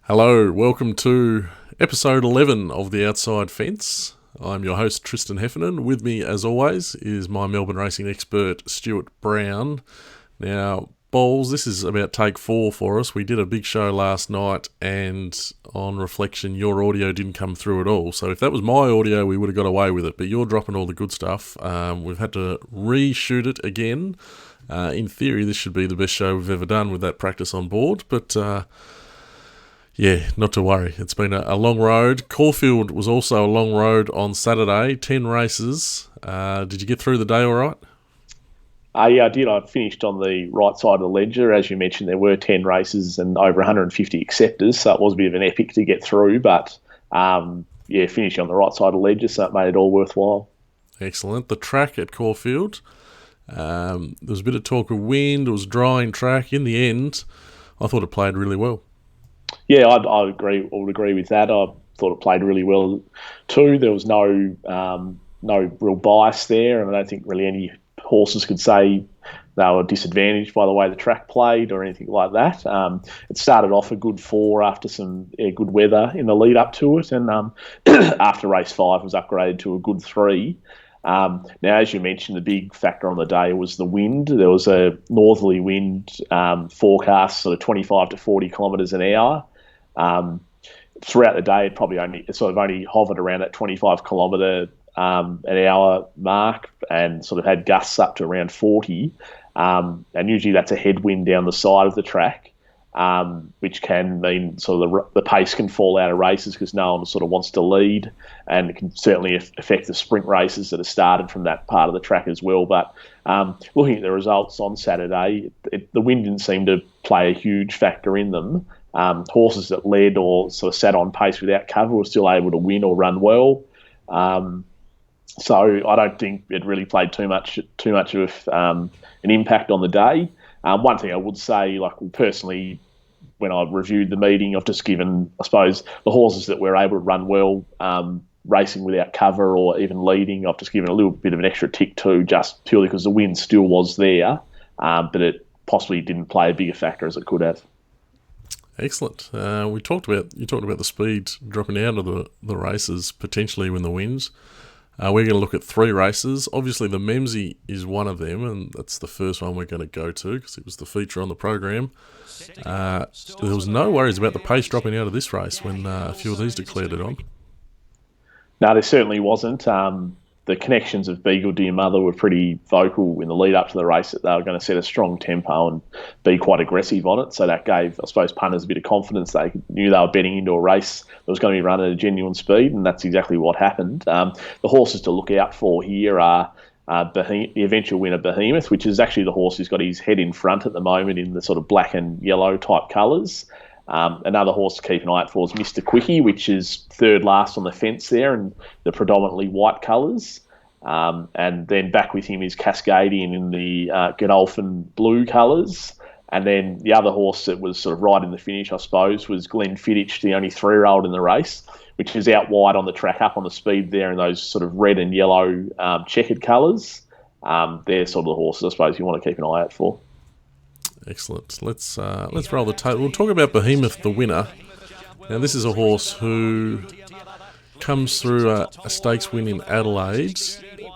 Hello, welcome to episode 11 of The Outside Fence. I'm your host, Tristan Heffernan. With me, as always, is my Melbourne racing expert, Stewart Brown. Now, Bowles, this is about take 4 for us. We did a big show last night, and on reflection, your audio didn't come through at all. So if that was my audio, we would have got away with it, but you're dropping all the good stuff. We've had to reshoot it again. In theory, this should be the best show we've ever done with that practice on board, but... yeah, not to worry. It's been a long road. Caulfield was also a long road on Saturday, 10 races. Did you get through the day all right? Yeah, I did. I finished on the right side of the ledger. As you mentioned, there were 10 races and over 150 acceptors, so it was a bit of an epic to get through. But, finishing on the right side of the ledger, so it made it all worthwhile. Excellent. The track at Caulfield, there was a bit of talk of wind. It was a drying track. In the end, I thought it played really well. Yeah, I agree. I would agree with that. I thought it played really well too. There was no real bias there, and I don't think really any horses could say they were disadvantaged by the way the track played or anything like that. It started off a good 4 after some good weather in the lead up to it, and after race 5 was upgraded to a good 3. Now, as you mentioned, the big factor on the day was the wind. There was a northerly wind forecast, sort of 25 to 40 kilometres an hour. Throughout the day, it only hovered around that 25 kilometre an hour mark, and sort of had gusts up to around 40. And usually that's a headwind down the side of the track, which can mean sort of the pace can fall out of races because no one sort of wants to lead, and it can certainly affect the sprint races that are started from that part of the track as well. But looking at the results on Saturday, the wind didn't seem to play a huge factor in them. Horses that led or sort of sat on pace without cover were still able to win or run well. So I don't think it really played too much of an impact on the day. One thing I would say, personally, when I reviewed the meeting, I've just given, I suppose, the horses that were able to run well, racing without cover or even leading, I've just given a little bit of an extra tick to, just purely because the wind still was there, but it possibly didn't play a bigger factor as it could have. Excellent. You talked about the speed dropping out of the races potentially when the winds. We're going to look at 3 races. Obviously, the Memsie is one of them, and that's the first one we're going to go to because it was the feature on the program. There was no worries about the pace dropping out of this race when a few of these declared it on. No, there certainly wasn't. The connections of Beagle Dear Mother were pretty vocal in the lead up to the race that they were going to set a strong tempo and be quite aggressive on it. So that gave, I suppose, punters a bit of confidence. They knew they were betting into a race that was going to be run at a genuine speed, and that's exactly what happened. The horses to look out for here are the eventual winner, Behemoth, which is actually the horse who's got his head in front at the moment in the sort of black and yellow type colours. Another horse to keep an eye out for is Mr. Quickie, which is third last on the fence there in the predominantly white colours. And then back with him is Cascadian in the Godolphin blue colours. And then the other horse that was sort of right in the finish, I suppose, was Glenfiddich, the only 3-year-old in the race, which is out wide on the track, up on the speed there in those sort of red and yellow checkered colours. They're sort of the horses, I suppose, you want to keep an eye out for. Excellent. Let's roll the tape. We'll talk about Behemoth, the winner. Now, this is a horse who comes through a stakes win in Adelaide.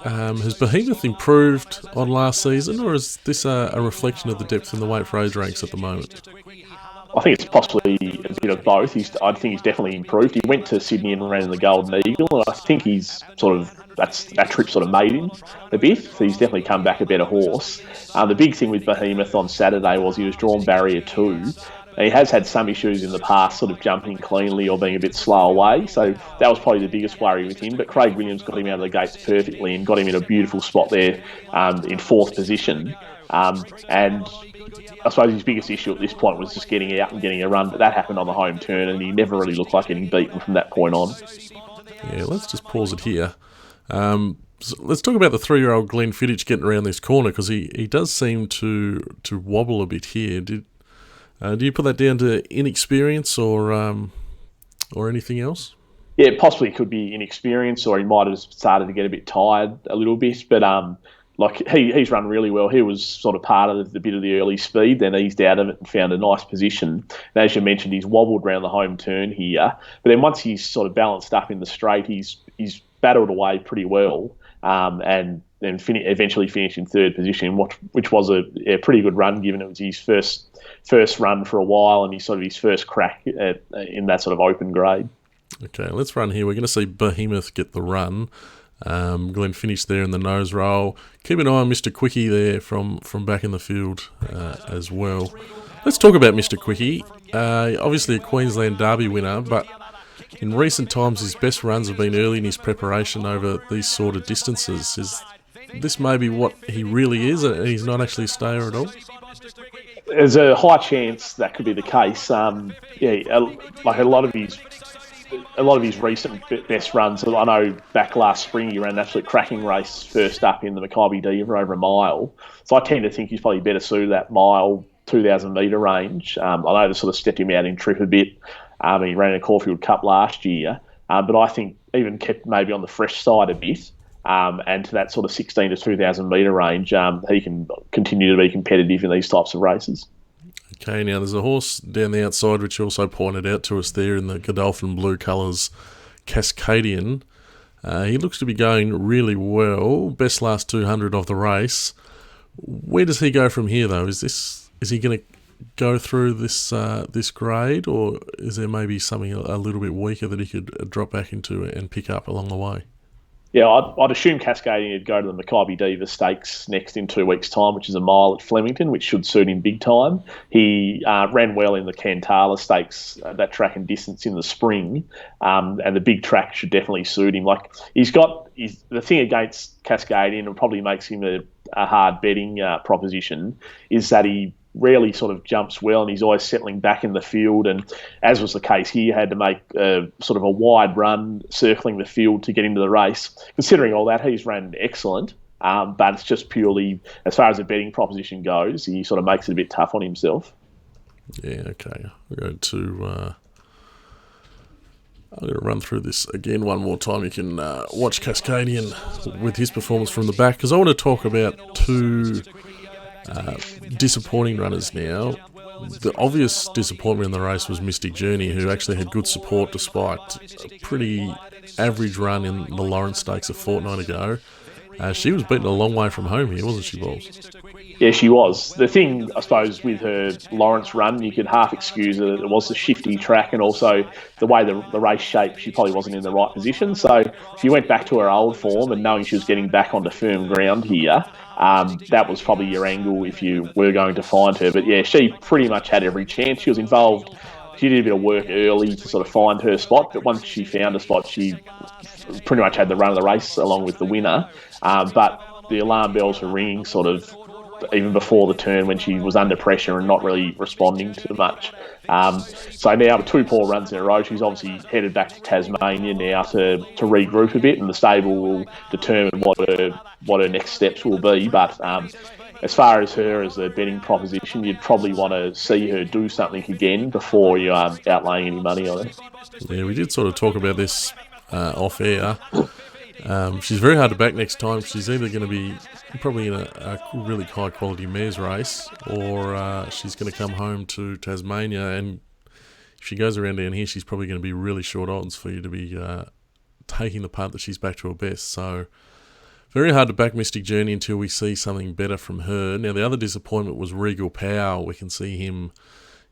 Has Behemoth improved on last season, or is this a reflection of the depth in the weight for age ranks at the moment? I think it's possibly a bit of both. I think he's definitely improved. He went to Sydney and ran in the Golden Eagle, and I think he's that trip sort of made him a bit. So he's definitely come back a better horse. The big thing with Behemoth on Saturday was he was drawn barrier 2. He has had some issues in the past, sort of jumping cleanly or being a bit slow away. So that was probably the biggest worry with him. But Craig Williams got him out of the gates perfectly and got him in a beautiful spot there in 4th position. And I suppose his biggest issue at this point was just getting out and getting a run. But that happened on the home turn, and he never really looked like getting beaten from that point on. Yeah, let's just pause it here. So let's talk about the 3-year-old Glenfiddich getting around this corner, because he does seem to wobble a bit here. Do you put that down to inexperience or anything else? Yeah, possibly it could be inexperience, or he might have started to get a bit tired a little bit. But like he's run really well. He was sort of part of the bit of the early speed, then eased out of it and found a nice position. And as you mentioned, he's wobbled around the home turn here. But then once he's sort of balanced up in the straight, he's battled away pretty well, and then eventually finished in third position, which was a pretty good run, given it was his first run for a while and his first crack in that sort of open grade. Okay, let's run here. We're going to see Behemoth get the run. Glenn finished there in the nose roll. Keep an eye on Mr. Quickie there from back in the field as well. Let's talk about Mr. Quickie. Obviously a Queensland Derby winner, but in recent times his best runs have been early in his preparation over these sort of distances. Is this maybe what he really is, and he's not actually a stayer at all? There's a high chance that could be the case. Like a lot of his recent best runs. I know back last spring he ran an absolute cracking race first up in the Maccabi Diva over a mile. So I tend to think he's probably better suited that mile, 2,000 metre range. I know they sort of stepped him out in trip a bit. He ran a Caulfield Cup last year, but I think even kept maybe on the fresh side a bit. And to that sort of 16 to 2,000 metre range, he can continue to be competitive in these types of races. Okay, now there's a horse down the outside which you also pointed out to us there in the Godolphin blue colours, Cascadian. He looks to be going really well. Best last 200 of the race. Where does he go from here though? Is he going to go through this grade, or is there maybe something a little bit weaker that he could drop back into and pick up along the way? Yeah, I'd assume Cascadian would go to the Maccabi Diva Stakes next in 2 weeks' time, which is a mile at Flemington, which should suit him big time. He ran well in the Cantala Stakes, that track and distance in the spring, and the big track should definitely suit him. Like the thing against Cascadian, and probably makes him a hard betting proposition, is that he rarely sort of jumps well, and he's always settling back in the field. And as was the case here, had to make sort of a wide run circling the field to get into the race. Considering all that, he's ran excellent, but it's just purely, as far as the betting proposition goes, he sort of makes it a bit tough on himself. Yeah, okay. I'm going to run through this again one more time. You can watch Cascadian with his performance from the back, because I want to talk about two disappointing runners now. The obvious disappointment in the race was Mystic Journey, who actually had good support despite a pretty average run in the Lawrence Stakes a fortnight ago. She was beaten a long way from home here, wasn't she, Balls? Yeah, she was. The thing, I suppose, with her Lawrence run, you could half excuse it was the shifty track and also the way the race shaped, she probably wasn't in the right position. So if you went back to her old form and knowing she was getting back onto firm ground here, that was probably your angle if you were going to find her. But yeah, she pretty much had every chance. She was involved. She did a bit of work early to sort of find her spot, but once she found a spot, she pretty much had the run of the race along with the winner. But the alarm bells were ringing sort of even before the turn when she was under pressure and not really responding to much. So now with two poor runs in a row, she's obviously headed back to Tasmania now to regroup a bit, and the stable will determine what her next steps will be. But as far as her as a betting proposition, you'd probably want to see her do something again before you outlaying any money on her. Yeah, we did sort of talk about this off air. She's very hard to back next time. She's either going to be probably in a really high quality mares race, or she's going to come home to Tasmania, and if she goes around down here, she's probably going to be really short odds for you to be taking the punt that she's back to her best. So very hard to back Mystic Journey until we see something better from her. Now the other disappointment was Regal Power. We can see him,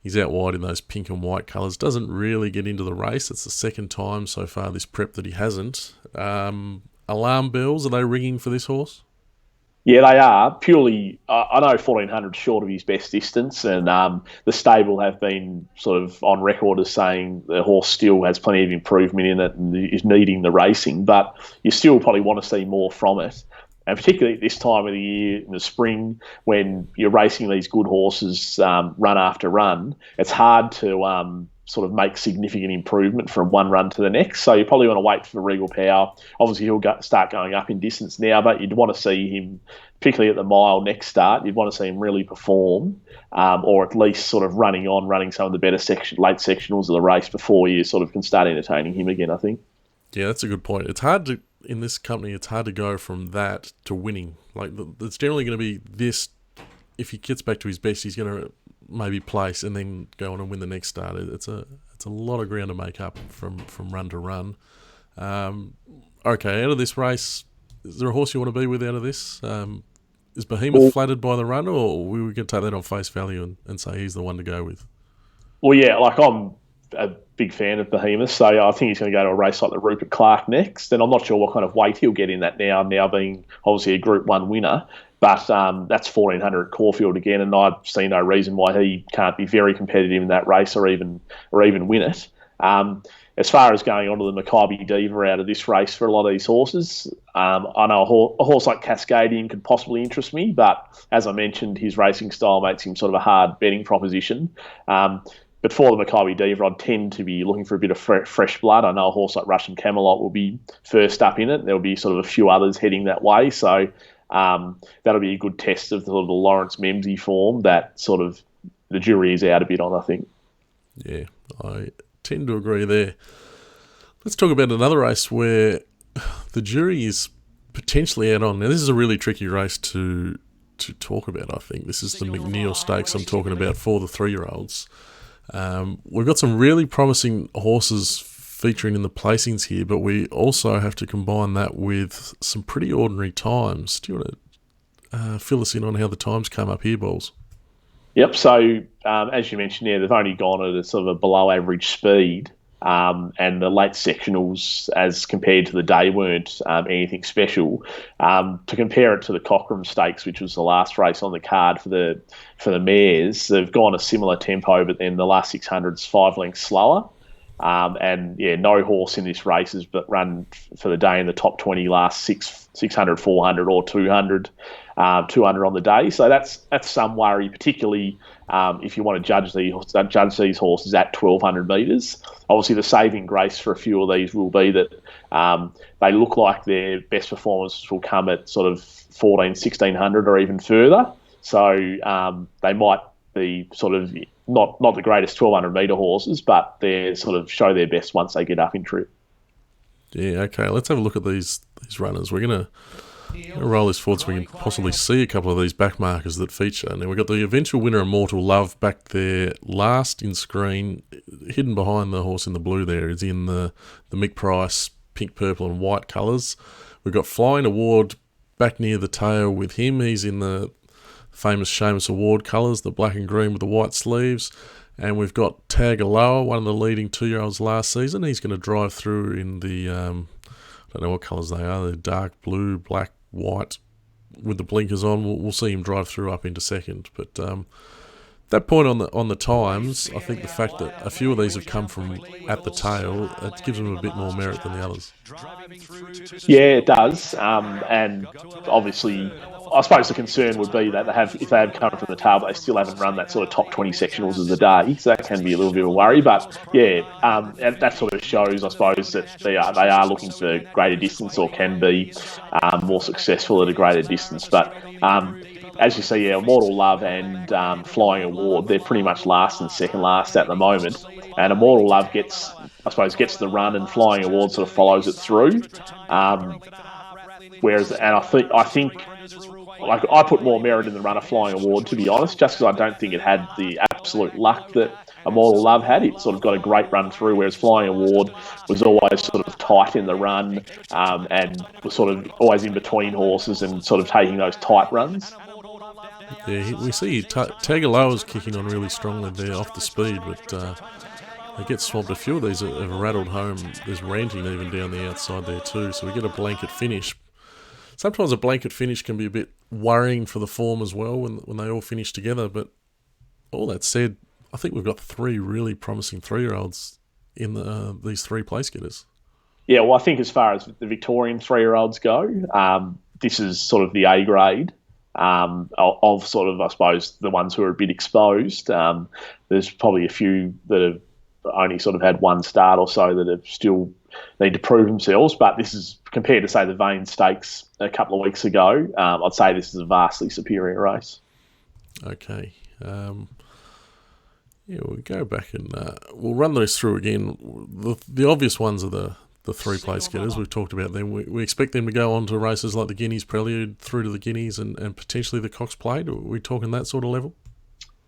he's out wide in those pink and white colours. Doesn't really get into the race. It's the second time so far this prep that he hasn't. Alarm bells, are they ringing for this horse? Yeah, they are. Purely, I know 1,400 short of his best distance, and the stable have been sort of on record as saying the horse still has plenty of improvement in it and is needing the racing, but you still probably want to see more from it. And particularly at this time of the year, in the spring, when you're racing these good horses run after run, it's hard to sort of make significant improvement from one run to the next. So you probably want to wait for Regal Power. Obviously, he'll start going up in distance now, but you'd want to see him, particularly at the mile next start, you'd want to see him really perform, or at least sort of running some of the better late sectionals of the race before you sort of can start entertaining him again, I think. Yeah, that's a good point. It's hard to in this company, it's hard to go from that to winning. Like, it's generally going to be this. If he gets back to his best, he's going to maybe place and then go on and win the next start. It's a lot of ground to make up from run to run. Okay, out of this race, is there a horse you want to be with out of this? Is Behemoth flattered by the run, or we going to take that on face value and say he's the one to go with? Well, yeah, like I'm a big fan of Behemoth, so I think he's going to go to a race like the Rupert Clark next, and I'm not sure what kind of weight he'll get in that now being obviously a Group 1 winner, but that's 1,400 at Caulfield again, and I see no reason why he can't be very competitive in that race or even win it. As far as going on to the Maccabi Diva out of this race for a lot of these horses, I know a horse like Cascadian could possibly interest me, but as I mentioned, his racing style makes him sort of a hard betting proposition. But for the Maccabi Diva, I'd tend to be looking for a bit of fresh blood. I know a horse like Russian Camelot will be first up in it. There'll be sort of a few others heading that way. So that'll be a good test of the Lawrence Memsie form that sort of the jury is out a bit on, I think. Yeah, I tend to agree there. Let's talk about another race where the jury is potentially out on. Now, this is a really tricky race to talk about, I think. This is the McNeil Stakes I'm talking about for the 3-year-olds. We've got some really promising horses featuring in the placings here, but we also have to combine that with some pretty ordinary times. Do you want to fill us in on how the times came up here, Balls? Yep. So as you mentioned, they've only gone at a sort of a below average speed, and the late sectionals, as compared to the day, weren't anything special. To compare it to the Cochrane Stakes, which was the last race on the card for the mares, they've gone a similar tempo, but then the last 600's 5 lengths slower. And yeah, no horse in this race has but run for the day in the top 20 last 600, 400 or 200. 200 on the day, so that's some worry, particularly if you want to judge these horses at 1,200 metres. Obviously, the saving grace for a few of these will be that they look like their best performances will come at sort of 1,400, 1,600 or even further. So they might be sort of not the greatest 1,200 metre horses, but they sort of show their best once they get up in trip. Yeah, okay. Let's have a look at these runners. We're going to roll this forward so we can possibly see a couple of these back markers that feature. Now, we've got the eventual winner, Immortal Love, back there last in screen. Hidden behind the horse in the blue there is in the Mick Price pink, purple and white colours. We've got Flying Award back near the tail with him. He's in the famous Seamus Award colours, the black and green with the white sleeves. And we've got Tagaloa, one of the leading 2-year-olds last season. He's going to drive through in the, I don't know what colours they are. They're dark blue, black, white with the blinkers on. We'll see him drive through up into second. But that point on the times, I think the fact that a few of these have come from at the tail, it gives them a bit more merit than the others. Yeah, it does. And obviously, I suppose the concern would be that if they have come from the tail, but they still haven't run that sort of top 20 sectionals of the day. So that can be a little bit of a worry. But yeah, and that sort of shows, I suppose, that they are looking for greater distance or can be more successful at a greater distance. But as you see, yeah, Immortal Love and Flying Award, they're pretty much last and second last at the moment. And Immortal Love gets the run, and Flying Award sort of follows it through. Whereas, and I think, like, I put more merit in the runner Flying Award, to be honest, just because I don't think it had the absolute luck that Immortal Love had. It sort of got a great run through, whereas Flying Award was always sort of tight in the run, and was sort of always in between horses and sort of taking those tight runs. Yeah, we see Tagaloa's kicking on really strongly there off the speed, but they get swamped. A few of these have rattled home. There's ranting even down the outside there too, so we get a blanket finish. Sometimes a blanket finish can be a bit worrying for the form as well when they all finish together, but all that said, I think we've got 3 really promising 3-year-olds in these 3 place getters. Yeah, well, I think as far as the Victorian 3-year-olds go, this is sort of the A grade of sort of, I suppose, the ones who are a bit exposed. There's probably a few that have only sort of had one start or so that have still need to prove themselves, but this is, compared to, say, the Vane Stakes a couple of weeks ago, I'd say this is a vastly superior race. Okay. Yeah, we'll go back and we'll run those through again. The obvious ones are the the three-place getters. We've talked about them. We expect them to go on to races like the Guineas Prelude, through to the Guineas, and potentially the Cox Plate. Are we talking that sort of level?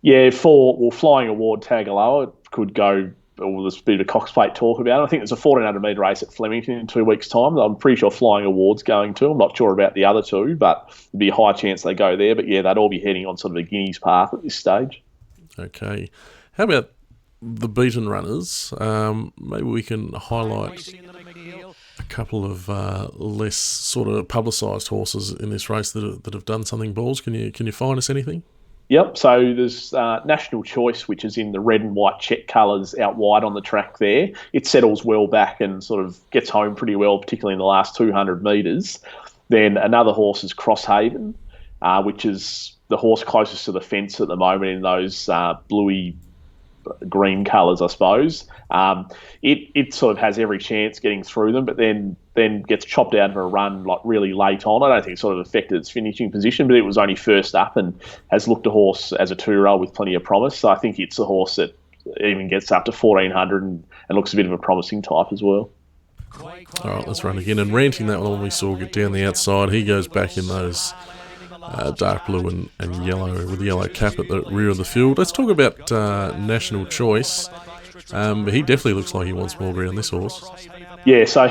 Yeah, Flying Award Tagaloa could go. Or there's a bit of Cox Plate talk about it. I think there's a 1400 metre race at Flemington in 2 weeks' time. I'm pretty sure Flying Award's going to. I'm not sure about the other two, but there'd be a high chance they go there. But yeah, they'd all be heading on sort of a Guineas path at this stage. Okay. How about the beaten runners? Maybe we can highlight a couple of less sort of publicised horses in this race that have done something, Balls. Can you find us anything? Yep, so there's National Choice, which is in the red and white check colours out wide on the track there. It settles well back and sort of gets home pretty well, particularly in the last 200 metres. Then another horse is Crosshaven, which is the horse closest to the fence at the moment in those bluey green colours, I suppose. It sort of has every chance getting through them, but then gets chopped out of a run like really late on. I don't think it sort of affected its finishing position, but it was only first up and has looked a horse as a 2-year-old with plenty of promise. So I think it's a horse that even gets up to 1400 and looks a bit of a promising type as well. All right, let's run again. And Ranting, that one we saw get down the outside, he goes back in those dark blue and yellow with the yellow cap at the rear of the field. Let's talk about National Choice. He definitely looks like he wants more ground, this horse. Yeah, so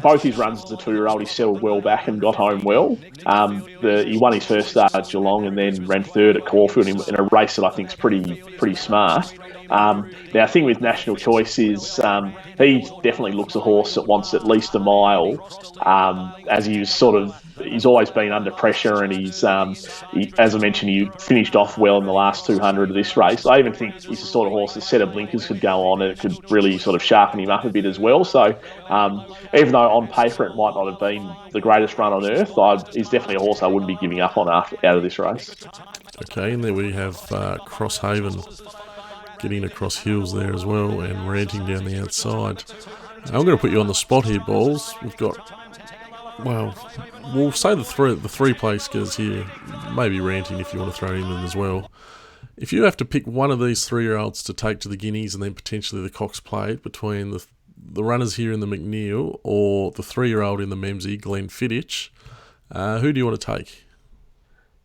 both his runs as a 2-year-old, he settled well back and got home well. He won his first start at Geelong and then ran third at Caulfield in a race that I think is pretty smart. Now, the thing with National Choice is he definitely looks a horse that wants at least a mile, as he's always been under pressure, and as I mentioned, he finished off well in the last 200 of this race. I even think he's the sort of horse that set of blinkers could go on and it could really sort of sharpen him up a bit as well. So even though on paper it might not have been the greatest run on earth, he's definitely a horse I wouldn't be giving up on out of this race. Okay, and then we have Crosshaven getting across hills there as well and Ranting down the outside. I'm going to put you on the spot here, Balls. We've got, well, we'll say the three place getters here, maybe Ranting if you want to throw him in as well. If you have to pick one of these 3-year-olds to take to the Guineas and then potentially the Cox Plate between the runners here in the McNeil or the 3-year-old in the Memsie, Glenn Fittich, who do you want to take?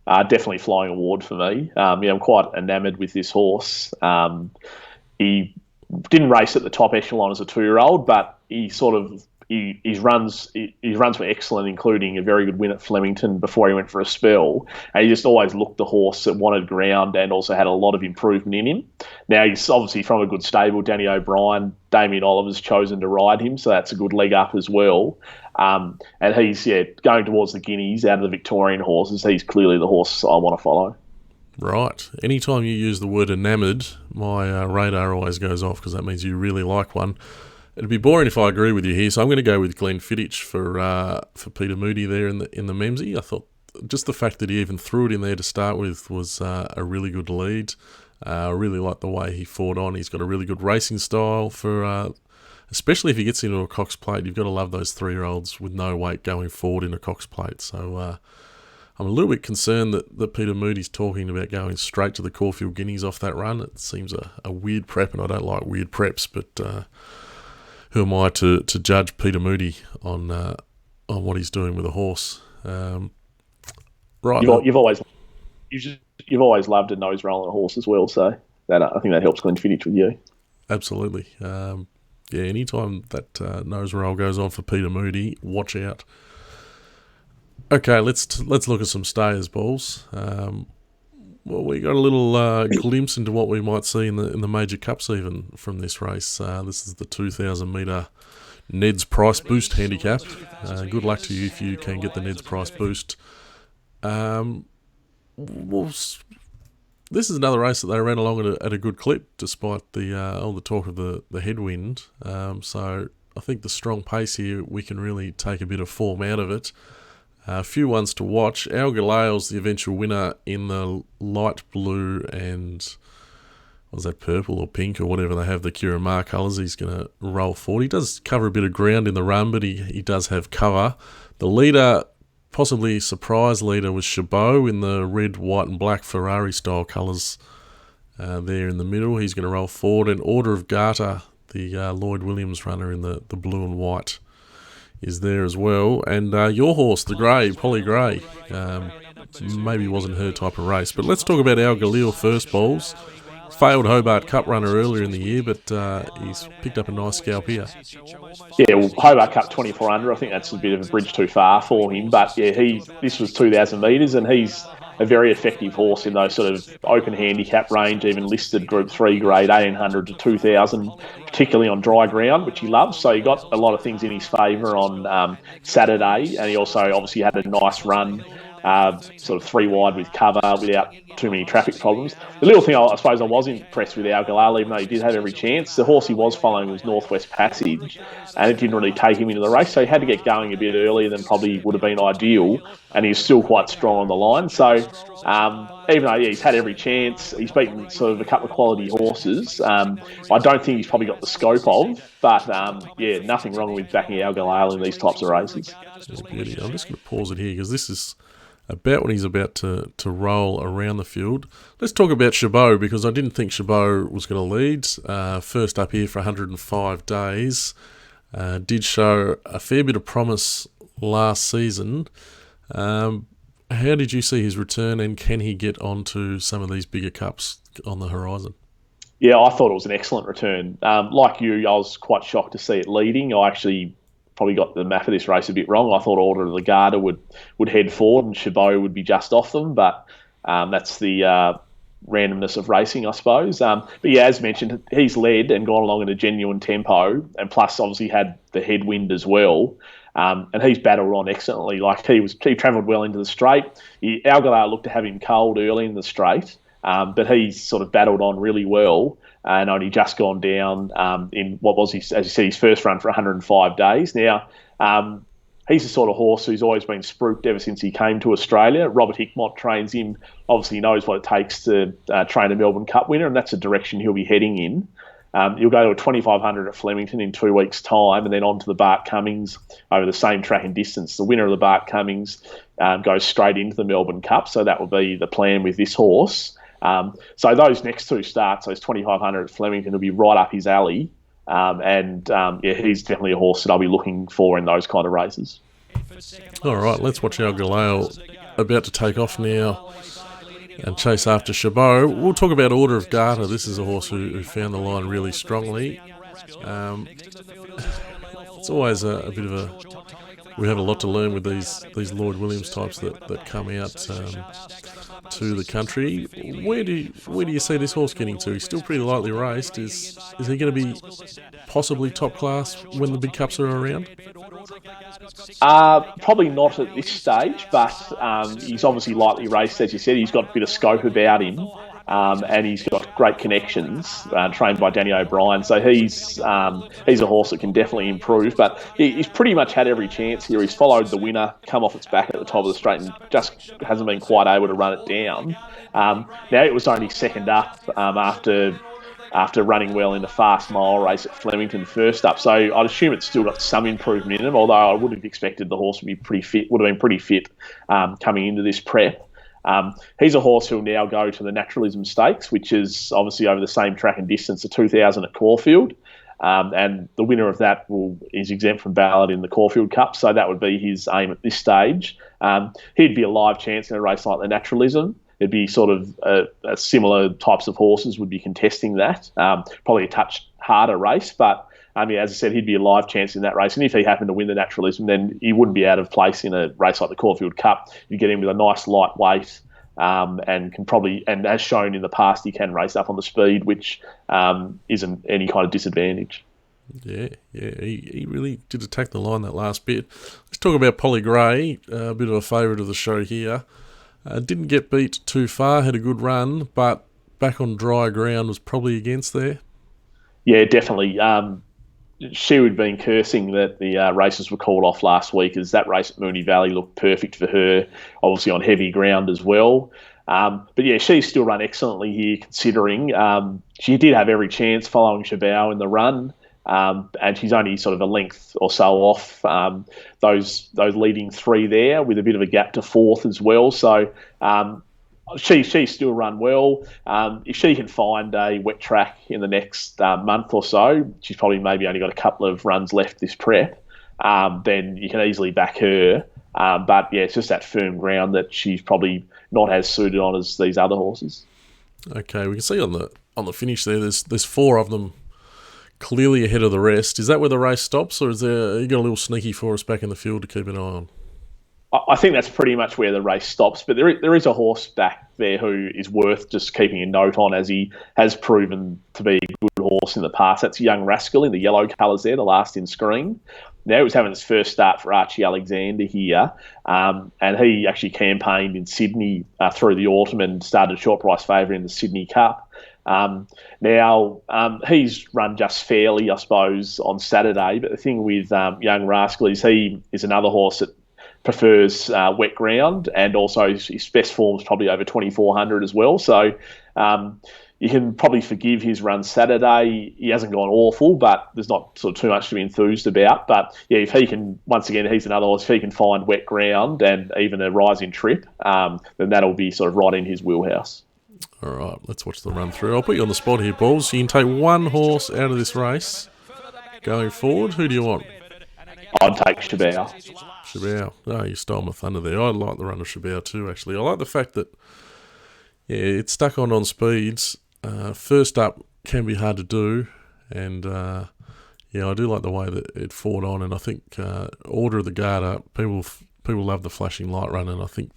Definitely Flying Award for me. I'm quite enamoured with this horse. He didn't race at the top echelon as a 2-year-old, but his runs were excellent, including a very good win at Flemington before he went for a spell. And he just always looked the horse that wanted ground and also had a lot of improvement in him. Now, he's obviously from a good stable. Danny O'Brien, Damien Oliver's chosen to ride him, so that's a good leg up as well. And he's going towards the Guineas out of the Victorian horses. He's clearly the horse I want to follow. Right. Anytime you use the word enamoured, my radar always goes off because that means you really like one. It'd be boring if I agree with you here, so I'm going to go with Glenn Fittich for Peter Moody there in the Memsie. I thought just the fact that he even threw it in there to start with was a really good lead. I really like the way he fought on. He's got a really good racing style for, especially if he gets into a Cox Plate. You've got to love those 3-year-olds with no weight going forward in a Cox Plate. So I'm a little bit concerned that Peter Moody's talking about going straight to the Caulfield Guineas off that run. It seems a weird prep, and I don't like weird preps, but who am I to judge Peter Moody on what he's doing with a horse? Right, you've always loved a nose roll on a horse as well, so that I think that helps Glenn Fittich with you. Absolutely. Anytime that nose roll goes on for Peter Moody, watch out. Okay, let's look at some stayers, Balls. Well, we got a little glimpse into what we might see in the major cups even from this race. This is the 2,000 metre Ned's Price Boost handicap. Good luck to you if you can get the Ned's Price Boost. This is another race that they ran along at a good clip despite all the talk of the headwind. So I think the strong pace here, we can really take a bit of form out of it. A few ones to watch. Galayel's the eventual winner in the light blue and, was that purple or pink or whatever they have, the Curamar colours. He's going to roll forward. He does cover a bit of ground in the run, but he does have cover. The leader, possibly surprise leader, was Schabau in the red, white and black Ferrari style colours there in the middle. He's going to roll forward. And Orderofthegarter, the Lloyd Williams runner in the blue and white, is there as well. And your horse, the Grey, Polly Grey, maybe wasn't her type of race. But let's talk about our Galayel first balls. Failed Hobart Cup runner earlier in the year, but he's picked up a nice scalp here. Yeah, well, Hobart Cup 2400, I think that's a bit of a bridge too far for him. But yeah, this was 2,000 metres, and he's a very effective horse in those sort of open handicap range, even listed Group 3 grade, 1,800 to 2,000, particularly on dry ground, which he loves. So he got a lot of things in his favour on Saturday, and he also obviously had a nice run, sort of 3 wide with cover without too many traffic problems. The little thing I suppose I was impressed with our Galayel, even though he did have every chance, the horse he was following was Northwest Passage, and it didn't really take him into the race, so he had to get going a bit earlier than probably would have been ideal, and he's still quite strong on the line. So even though he's had every chance, he's beaten sort of a couple of quality horses. I don't think he's probably got the scope of, but nothing wrong with backing our Galayel in these types of races. Yeah, beauty. I'm just going to pause it here because this is about when he's about to roll around the field. Let's talk about Schabau, because I didn't think Schabau was going to lead. First up here for 105 days. Did show a fair bit of promise last season. How did you see his return, and can he get onto some of these bigger cups on the horizon? Yeah, I thought it was an excellent return. Like you, I was quite shocked to see it leading. I actually probably got the map of this race a bit wrong. I thought Orderofthegarter would head forward and Schabau would be just off them, but that's the randomness of racing, I suppose. But yeah, as mentioned, he's led and gone along in a genuine tempo, and plus obviously had the headwind as well. And he's battled on excellently. Like he travelled well into the straight. Our Galayel looked to have him cold early in the straight, but he's sort of battled on really well, and only just gone down in what was, as you said, his first run for 105 days. Now, he's the sort of horse who's always been spruiked ever since he came to Australia. Robert Hickmott trains him, obviously knows what it takes to train a Melbourne Cup winner, and that's the direction he'll be heading in. You'll go to a 2,500 at Flemington in 2 weeks' time, and then on to the Bart Cummings over the same track and distance. The winner of the Bart Cummings goes straight into the Melbourne Cup, so that will be the plan with this horse. So those next two starts, those 2,500 at Flemington, will be right up his alley. He's definitely a horse that I'll be looking for in those kind of races. All right, let's watch our Galayel about to take off now and chase after Schabau. We'll talk about Orderofthegarter. This is a horse who found the line really strongly. It's always a bit of a... We have a lot to learn with these Lloyd Williams types that come out to the country. Where do you see this horse getting to? He's still pretty lightly raced. Is he going to be possibly top class when the big cups are around? Probably not at this stage, but he's obviously lightly raced, as you said. He's got a bit of scope about him, and he's got great connections, trained by Danny O'Brien. So he's a horse that can definitely improve, but he's pretty much had every chance here. He's followed the winner, come off its back at the top of the straight, and just hasn't been quite able to run it down. Now it was only second up after running well in the fast mile race at Flemington first up. So I'd assume it's still got some improvement in him, although I would have expected the horse would have been pretty fit coming into this prep. He's a horse who'll now go to the Naturalism Stakes, which is obviously over the same track and distance, the 2,000 at Caulfield. And the winner of that is exempt from ballot in the Caulfield Cup, so that would be his aim at this stage. He'd be a live chance in a race like the Naturalism. It'd be sort of a similar types of horses would be contesting that. Probably a touch harder race, but as I said, he'd be a live chance in that race. And if he happened to win the Naturalism, then he wouldn't be out of place in a race like the Caulfield Cup. You get him with a nice lightweight, and can probably, and as shown in the past, he can race up on the speed, which isn't any kind of disadvantage. Yeah, he really did attack the line that last bit. Let's talk about Polly Grey, a bit of a favourite of the show here. Didn't get beat too far, had a good run, but back on dry ground was probably against there. Yeah, definitely. She would have been cursing that the races were called off last week, as that race at Moonee Valley looked perfect for her, obviously on heavy ground as well. But yeah, she's still run excellently here, considering she did have every chance following Schabau in the run. And she's only sort of a length or so off those leading three there, with a bit of a gap to fourth as well. So She's still run well. If she can find a wet track in the next month or so, she's probably maybe only got a couple of runs left this prep, then you can easily back her. But yeah, it's just that firm ground that she's probably not as suited on as these other horses. Okay, we can see on the finish there's four of them clearly ahead of the rest. Is that where the race stops, or you got a little sneaky for us back in the field to keep an eye on? I think that's pretty much where the race stops, but there is a horse back there who is worth just keeping a note on, as he has proven to be a good horse in the past. That's Young Rascal in the yellow colours there, the last in screen. Now he was having his first start for Archie Alexander here, and he actually campaigned in Sydney through the autumn and started short price favourite in the Sydney Cup. Now he's run just fairly, I suppose, on Saturday, but the thing with Young Rascal is he is another horse that prefers wet ground, and also his best form's probably over 2,400 as well. So you can probably forgive his run Saturday. He hasn't gone awful, but there's not sort of too much to be enthused about. But yeah, if he can, once again, he's another horse. If he can find wet ground and even a rising trip, then that'll be sort of right in his wheelhouse. All right, let's watch the run through. I'll put you on the spot here, Balls. You can take one horse out of this race going forward. Who do you want? I'd take Schabau. Schabau. Oh, you stole my thunder there. I like the run of Schabau too, actually. I like the fact that, yeah, it's stuck on speeds. First up can be hard to do. And, yeah, I do like the way that it fought on. And I think Order of the Garter, people love the flashing light run. And I think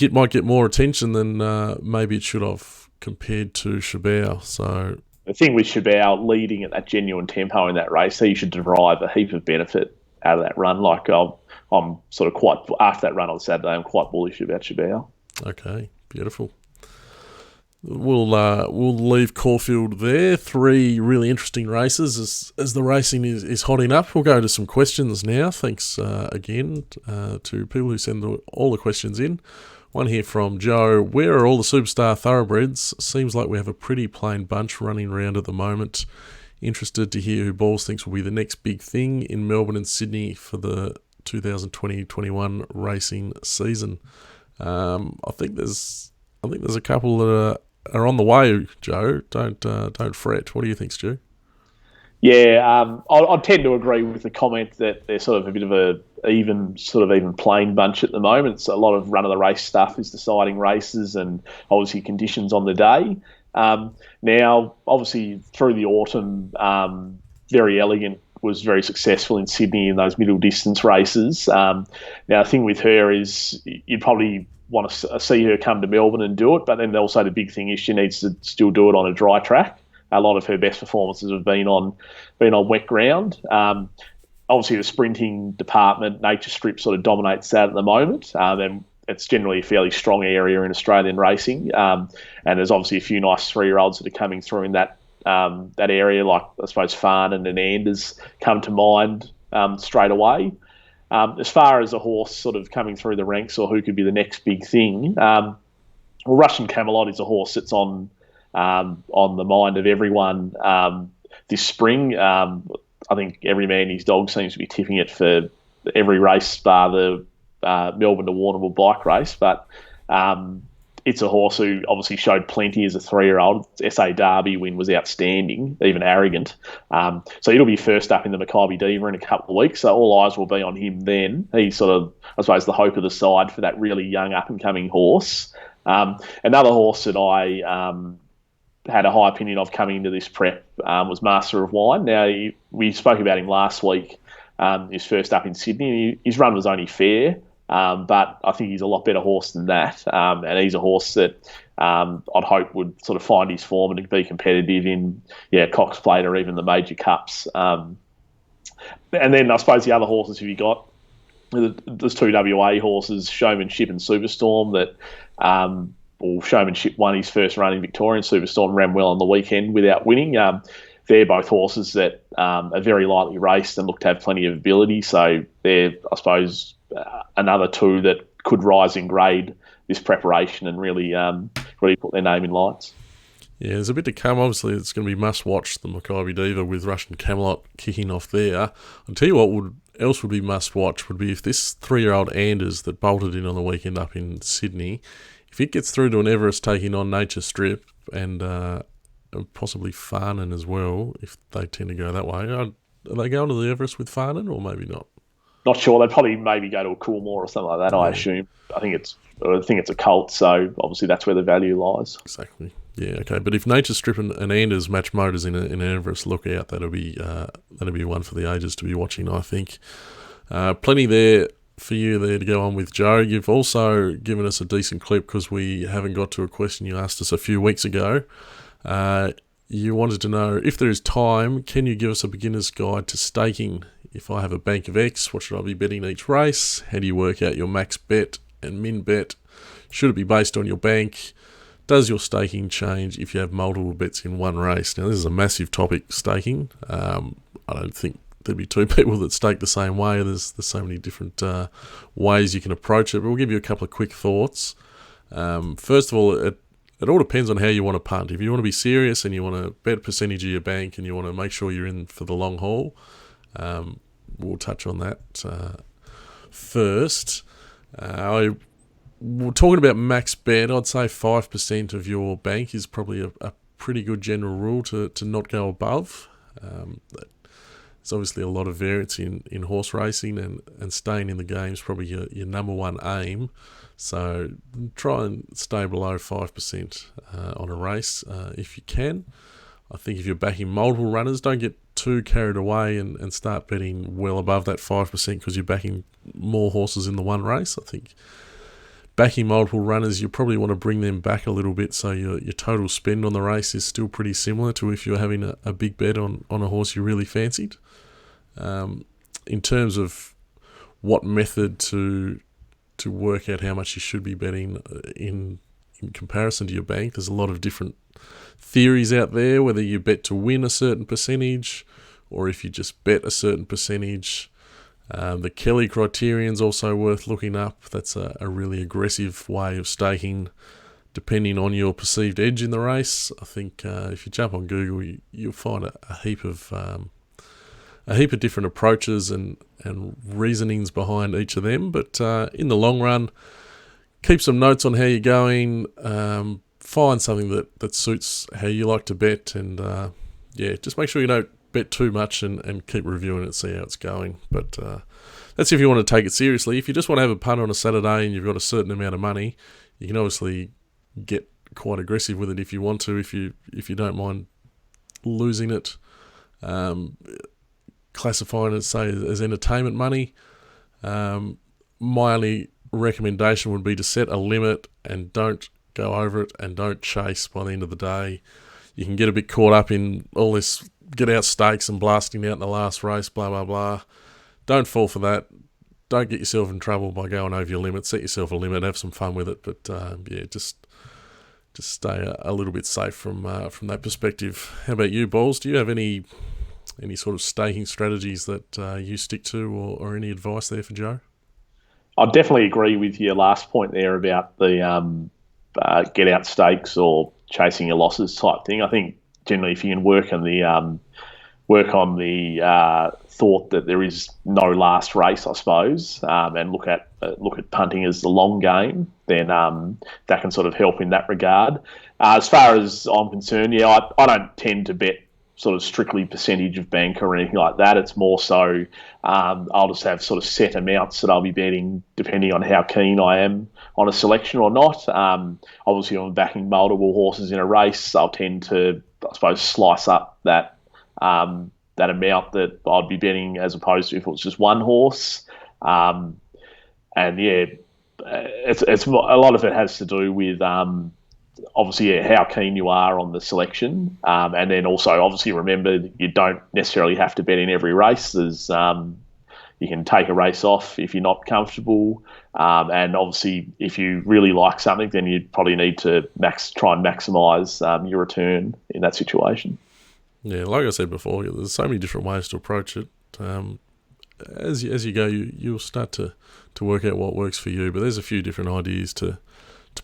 it might get more attention than maybe it should have compared to Schabau. So the thing with Schabau leading at that genuine tempo in that race, he should derive a heap of benefit out of that run. Like I'm sort of quite, after that run on Saturday, I'm quite bullish about Schabau. Okay, beautiful. We'll leave Caulfield there. 3 really interesting races as the racing is hotting up. We'll go to some questions now. Thanks again to people who send all the questions in. One here from Joe. Where are all the superstar thoroughbreds? Seems like we have a pretty plain bunch running around at the moment. Interested to hear who Balls thinks will be the next big thing in Melbourne and Sydney for the 2020-21 racing season. I think there's a couple that are on the way, Joe. Don't fret. What do you think, Stu? Yeah, I tend to agree with the comment that they're sort of a bit of a even plain bunch at the moment. So a lot of run of the race stuff is deciding races and obviously conditions on the day. Now, obviously through the autumn, Very Elegant was very successful in Sydney in those middle distance races. Now the thing with her is you'd probably want to see her come to Melbourne and do it, but then also the big thing is she needs to still do it on a dry track. A lot of her best performances have been on wet ground. Obviously, the sprinting department, Nature Strip sort of dominates that at the moment, and it's generally a fairly strong area in Australian racing. And there's obviously a few nice 3-year-olds that are coming through in that area, like I suppose Farnan and Anders come to mind straight away. As far as a horse sort of coming through the ranks or who could be the next big thing, well, Russian Camelot is a horse that's on the mind of everyone this spring. I think every man and his dog seems to be tipping it for every race bar the Melbourne to Warrnambool bike race. But it's a horse who obviously showed plenty as a 3-year-old. SA Derby win was outstanding, even arrogant. So it'll be first up in the Maccabi Diva in a couple of weeks. So all eyes will be on him then. He's sort of, I suppose, the hope of the side for that really young up-and-coming horse. Another horse that I had a high opinion of coming into this prep was Master of Wine. Now, we spoke about him last week, his first up in Sydney. His run was only fair, but I think he's a lot better horse than that. And he's a horse that I'd hope would sort of find his form and be competitive in Cox Plate or even the major cups. And then I suppose the other horses who you got, there's 2 WA horses, Showmanship and Superstorm, that Showmanship won his first run in Victoria, and Superstorm ran well on the weekend without winning. They're both horses that are very lightly raced and look to have plenty of ability. So they're, I suppose, another 2 that could rise in grade this preparation and really put their name in lights. Yeah, there's a bit to come. Obviously, it's going to be must-watch, the Maccabi Diva with Russian Camelot kicking off there. I'll tell you what else would be must-watch would be if this 3-year-old Anders that bolted in on the weekend up in Sydney, if it gets through to an Everest taking on Nature Strip and possibly Farnan as well, if they tend to go that way, are they going to the Everest with Farnan or maybe not? Not sure. They'd probably maybe go to a Coolmore or something like that, I assume. I think it's a cult, so obviously that's where the value lies. Exactly. Yeah, okay. But if Nature Strip and Anders match motors in an Everest, look out. That'll be one for the ages to be watching, I think. Plenty there for you there to go on with, Joe. You've also given us a decent clip because we haven't got to a question you asked us a few weeks ago. You wanted to know, if there is time, can you give us a beginner's guide to staking? If I have a bank of X, what should I be betting each race? How do you work out your max bet and min bet? Should it be based on your bank? Does your staking change if you have multiple bets in one race? Now, this is a massive topic, staking. I don't think there'd be two people that stake the same way. There's so many different ways you can approach it, but we'll give you a couple of quick thoughts. First of all, it all depends on how you want to punt. If you want to be serious and you want to bet a percentage of your bank and you want to make sure you're in for the long haul, we'll touch on that first. We're talking about max bet. I'd say 5% of your bank is probably a pretty good general rule to not go above. There's obviously a lot of variance in horse racing, and staying in the game is probably your number one aim. So try and stay below 5% on a race if you can. I think if you're backing multiple runners, don't get too carried away and start betting well above that 5% because you're backing more horses in the one race. I think backing multiple runners, you probably want to bring them back a little bit so your total spend on the race is still pretty similar to if you're having a big bet on a horse you really fancied. In terms of what method to work out how much you should be betting in comparison to your bank, there's a lot of different theories out there, whether you bet to win a certain percentage or if you just bet a certain percentage. The Kelly criterion's also worth looking up. That's a really aggressive way of staking depending on your perceived edge in the race. I think if you jump on Google, you'll find a heap of different approaches and reasonings behind each of them. But in the long run, keep some notes on how you're going. Find something that suits how you like to bet, and just make sure you don't bet too much and keep reviewing it, see how it's going. But that's if you want to take it seriously. If you just want to have a punt on a Saturday and you've got a certain amount of money, you can obviously get quite aggressive with it if you want to, if you don't mind losing it, classifying it, say, as entertainment money. My only recommendation would be to set a limit and don't go over it and don't chase by the end of the day. You can get a bit caught up in all this get out stakes and blasting out in the last race, blah, blah, blah. Don't fall for that. Don't get yourself in trouble by going over your limit. Set yourself a limit, have some fun with it. But just stay a little bit safe from that perspective. How about you, Balls? Do you have any sort of staking strategies that you stick to, or any advice there for Joe? I definitely agree with your last point there about the get out stakes or chasing your losses type thing. I think generally if you can work on the thought that there is no last race, I suppose, and look at punting as the long game, then that can sort of help in that regard. As far as I'm concerned, I don't tend to bet sort of strictly percentage of bank or anything like that. It's more so I'll just have sort of set amounts that I'll be betting depending on how keen I am on a selection or not. Obviously, when I'm backing multiple horses in a race, I'll tend to, I suppose, slice up that amount that I'd be betting as opposed to if it was just one horse. It's a lot of it has to do with obviously how keen you are on the selection, and then also obviously remember that you don't necessarily have to bet in every race. There's you can take a race off if you're not comfortable, and obviously if you really like something, then you probably need to try and maximise your return in that situation. Yeah, like I said before, there's so many different ways to approach it. As you go, you'll start to work out what works for you. But there's a few different ideas to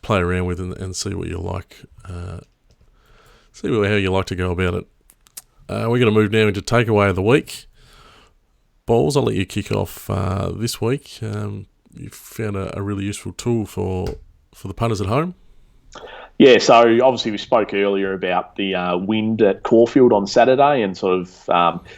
play around with and see what you like. See how you like to go about it. We're going to move now into takeaway of the week. Balls, I'll let you kick off this week. You found a really useful tool for for the punters at home? Yeah, so obviously we spoke earlier about the wind at Caulfield on Saturday, and sort of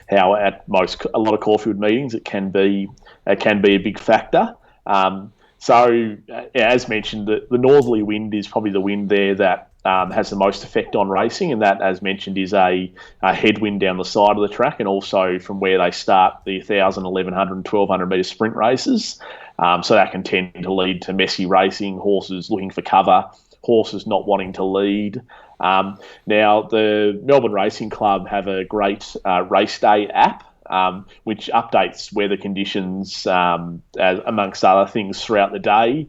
how at a lot of Caulfield meetings it can be a big factor. As mentioned, the northerly wind is probably the wind there that has the most effect on racing, and that, as mentioned, is a headwind down the side of the track, and also from where they start the 1,000, 1,100, and 1,200 metre sprint races. So that can tend to lead to messy racing, horses looking for cover, horses not wanting to lead. Now, the Melbourne Racing Club have a great race day app, which updates weather conditions, amongst other things, throughout the day.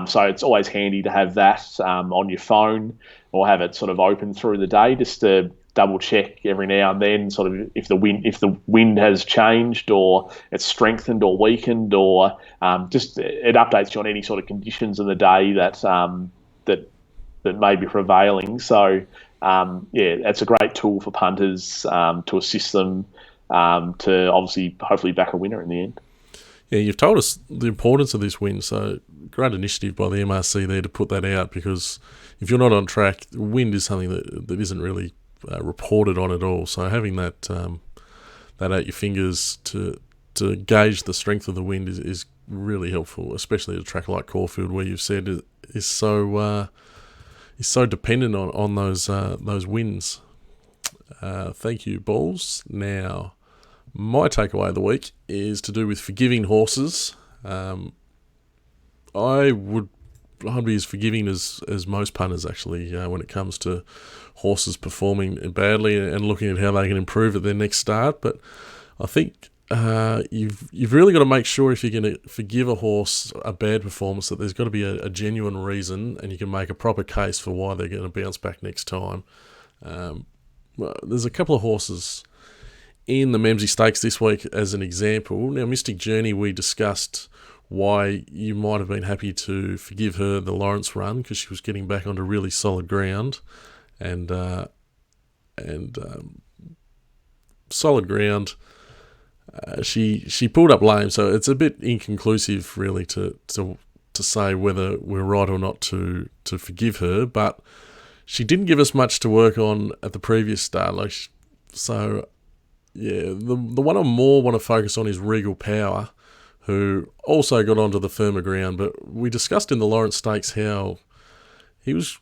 So it's always handy to have that on your phone, or have it sort of open through the day, just to double check every now and then, sort of if the wind has changed, or it's strengthened or weakened, or just it updates you on any sort of conditions in the day that may be prevailing. So that's a great tool for punters to assist them to obviously hopefully back a winner in the end. Yeah, you've told us the importance of this wind, so great initiative by the MRC there to put that out, because if you're not on track, wind is something that isn't really reported on at all. So having that at your fingers to gauge the strength of the wind is really helpful, especially at a track like Caulfield, where you've said is so dependent on those winds. Thank you, Balls. Now, my takeaway of the week is to do with forgiving horses. I'd be as forgiving as most punters, actually, when it comes to horses performing badly and looking at how they can improve at their next start. But I think you've really got to make sure, if you're going to forgive a horse a bad performance, that there's got to be a genuine reason, and you can make a proper case for why they're going to bounce back next time. There's a couple of horses in the Memsie Stakes this week as an example. Now, Mystic Journey, we discussed why you might have been happy to forgive her the Lawrence run, because she was getting back onto really solid ground, and solid ground. She pulled up lame, so it's a bit inconclusive really to say whether we're right or not to forgive her. But she didn't give us much to work on at the previous start. The one I more want to focus on is Regal Power, who also got onto the firmer ground. But we discussed in the Lawrence Stakes how he was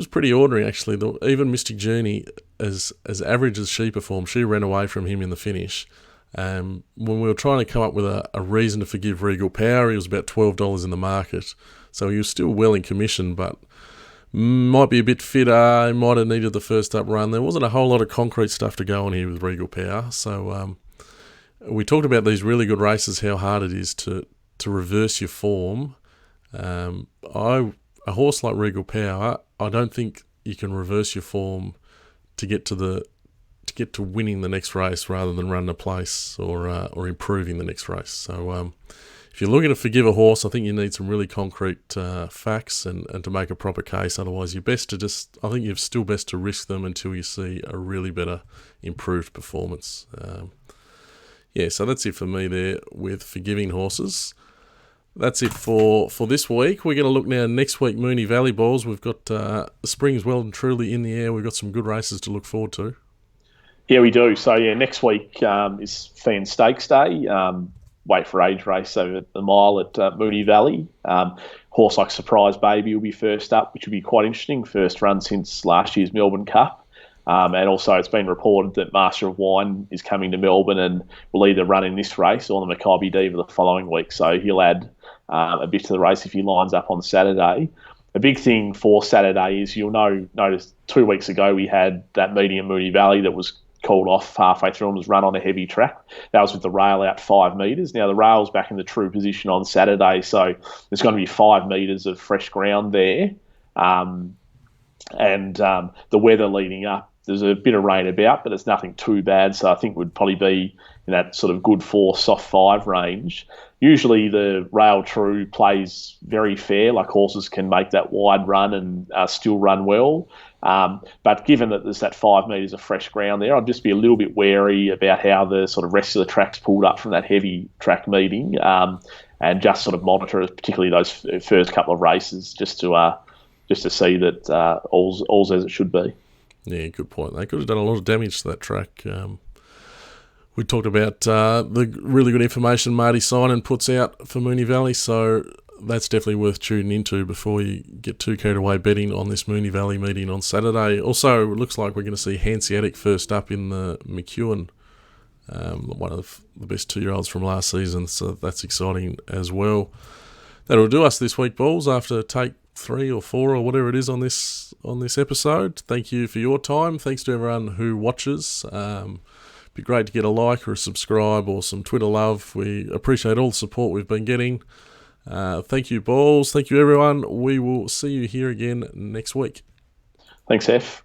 pretty ordinary, actually. Even Mystic Journey, as average as she performed, she ran away from him in the finish. When we were trying to come up with a reason to forgive Regal Power, he was about $12 in the market. So he was still well in commission, but might be a bit fitter. He might have needed the first up run. There wasn't a whole lot of concrete stuff to go on here with Regal Power. So we talked about these really good races, how hard it is to reverse your form. A horse like Regal Power, I don't think you can reverse your form to get to winning the next race rather than running a place or improving the next race. So if you're looking to forgive a horse, I think you need some really concrete facts and to make a proper case. Otherwise, you're still best to risk them until you see a really better improved performance. So that's it for me there with forgiving horses. That's it for this week. We're going to look now next week, Moonee Valley Balls. We've got the spring's well and truly in the air. We've got some good races to look forward to. Yeah, we do. So, next week is Flying Stakes Day. Weight for age race over the mile at Moonee Valley. Horse like Surprise Baby will be first up, which will be quite interesting. First run since last year's Melbourne Cup. And also it's been reported that Master of Wine is coming to Melbourne and will either run in this race or the Mackay Diva the following week. So he'll add a bit to the race if he lines up on Saturday. A big thing for Saturday is notice 2 weeks ago we had that meeting at Moonee Valley that was called off halfway through and was run on a heavy track. That was with the rail out 5 metres. Now the rail's back in the true position on Saturday, so there's going to be 5 metres of fresh ground there. And the weather leading up, there's a bit of rain about, but it's nothing too bad. So I think would probably be in that sort of good 4, soft 5 range. Usually the rail true plays very fair, like horses can make that wide run and still run well. But given that there's that 5 metres of fresh ground there, I'd just be a little bit wary about how the sort of rest of the track's pulled up from that heavy track meeting. and just sort of monitor it, particularly those first couple of races, just to see that all's as it should be. Yeah, good point. They could have done a lot of damage to that track. We talked about the really good information Marty Synan puts out for Moonee Valley, so that's definitely worth tuning into before you get too carried away betting on this Moonee Valley meeting on Saturday. Also, it looks like we're going to see Hanseatic first up in the McEwen, one of the best 2-year-olds from last season, so that's exciting as well. That'll do us this week, Balls, after take 3 or 4 or whatever it is on this episode. Thank you for your time. Thanks to everyone who watches. Be great to get a like or a subscribe or some Twitter love. We appreciate all the support we've been getting. Thank you, Balls. Thank you, everyone. We will see you here again next week. Thanks, Hef.